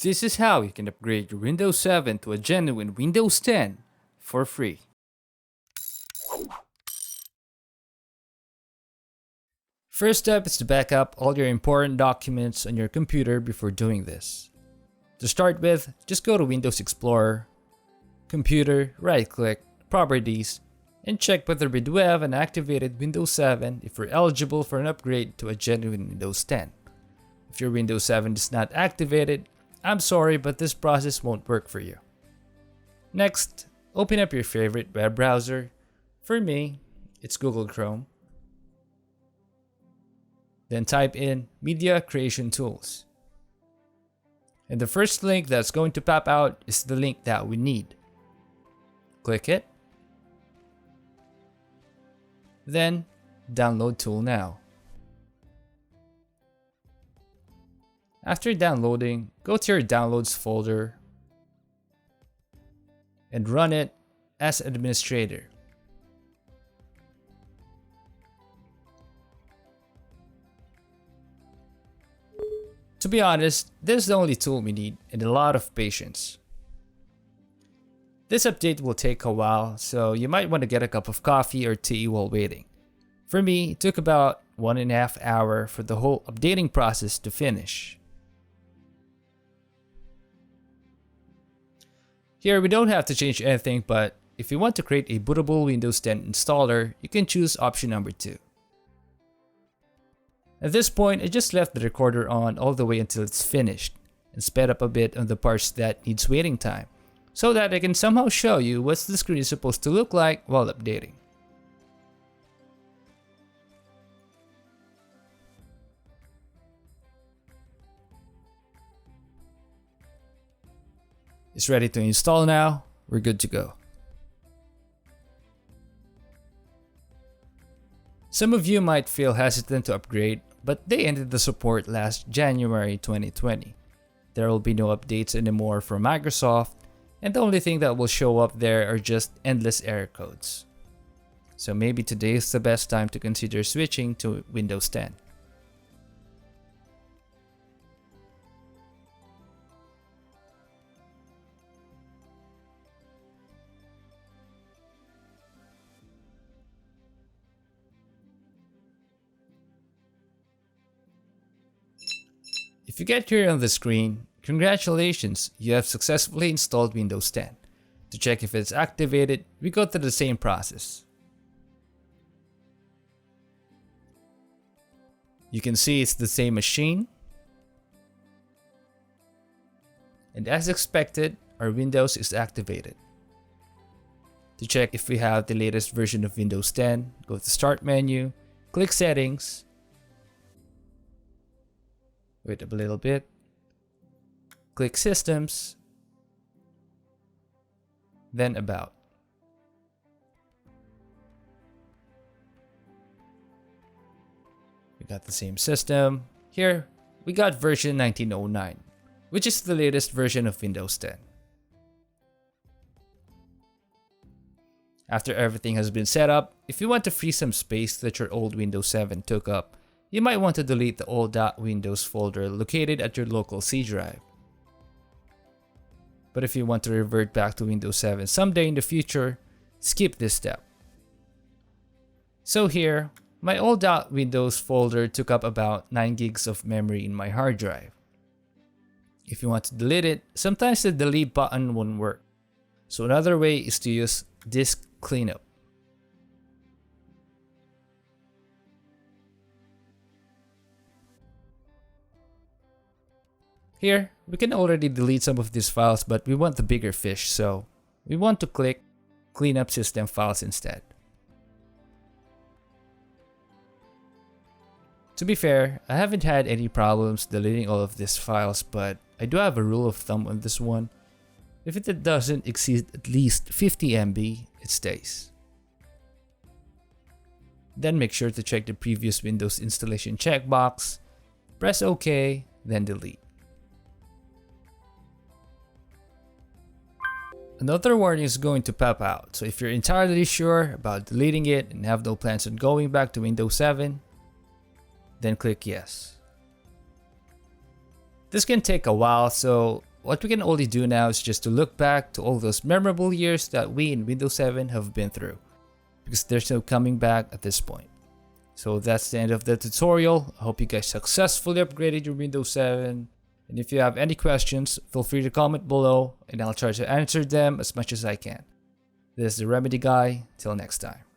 This is how you can upgrade your Windows 7 to a genuine Windows 10 for free. First step is to back up all your important documents on your computer before doing this. To start with, just go to Windows Explorer, Computer, right-click, Properties, and check whether we do have an activated Windows 7 if we're eligible for an upgrade to a genuine Windows 10. If your Windows 7 is not activated, I'm sorry, but this process won't work for you. Next, open up your favorite web browser. For me, it's Google Chrome. Then type in Media Creation Tools. And the first link that's going to pop out is the link that we need. Click it. Then, download tool now. After downloading, go to your downloads folder and run it as administrator. To be honest, this is the only tool we need and a lot of patience. This update will take a while, so you might want to get a cup of coffee or tea while waiting. For me, it took about 1.5 hours for the whole updating process to finish. Here, we don't have to change anything, but if you want to create a bootable Windows 10 installer, you can choose option number 2. At this point, I just left the recorder on all the way until it's finished and sped up a bit on the parts that needs waiting time so that I can somehow show you what the screen is supposed to look like while updating. It's ready to install now. We're good to go. Some of you might feel hesitant to upgrade, but they ended the support last January 2020. There will be no updates anymore from Microsoft, and the only thing that will show up there are just endless error codes. So maybe today is the best time to consider switching to Windows 10. If you get here on the screen, congratulations, you have successfully installed Windows 10. To check if it's activated, we go through the same process. You can see it's the same machine. And as expected, our Windows is activated. To check if we have the latest version of Windows 10, go to Start menu, click Settings. Wait a little bit. Click Systems. Then About. We got the same system. Here, we got version 1909, which is the latest version of Windows 10. After everything has been set up, if you want to free some space that your old Windows 7 took up, you might want to delete the old .windows folder located at your local C drive. But if you want to revert back to Windows 7 someday in the future, skip this step. So here, my old .windows folder took up about 9 gigs of memory in my hard drive. If you want to delete it, sometimes the delete button won't work. So another way is to use disk cleanup. Here, we can already delete some of these files, but we want the bigger fish, so we want to click Clean up System Files instead. To be fair, I haven't had any problems deleting all of these files, but I do have a rule of thumb on this one. If it doesn't exceed at least 50 MB, it stays. Then make sure to check the previous Windows installation checkbox, press OK, then delete. Another warning is going to pop out, so if you're entirely sure about deleting it and have no plans on going back to Windows 7, then click yes. This can take a while, so what we can only do now is just to look back to all those memorable years that we in Windows 7 have been through, because there's no coming back at this point. So that's the end of the tutorial. I hope you guys successfully upgraded your Windows 7. And if you have any questions, feel free to comment below and I'll try to answer them as much as I can. This is the Remedy Guy. Till next time.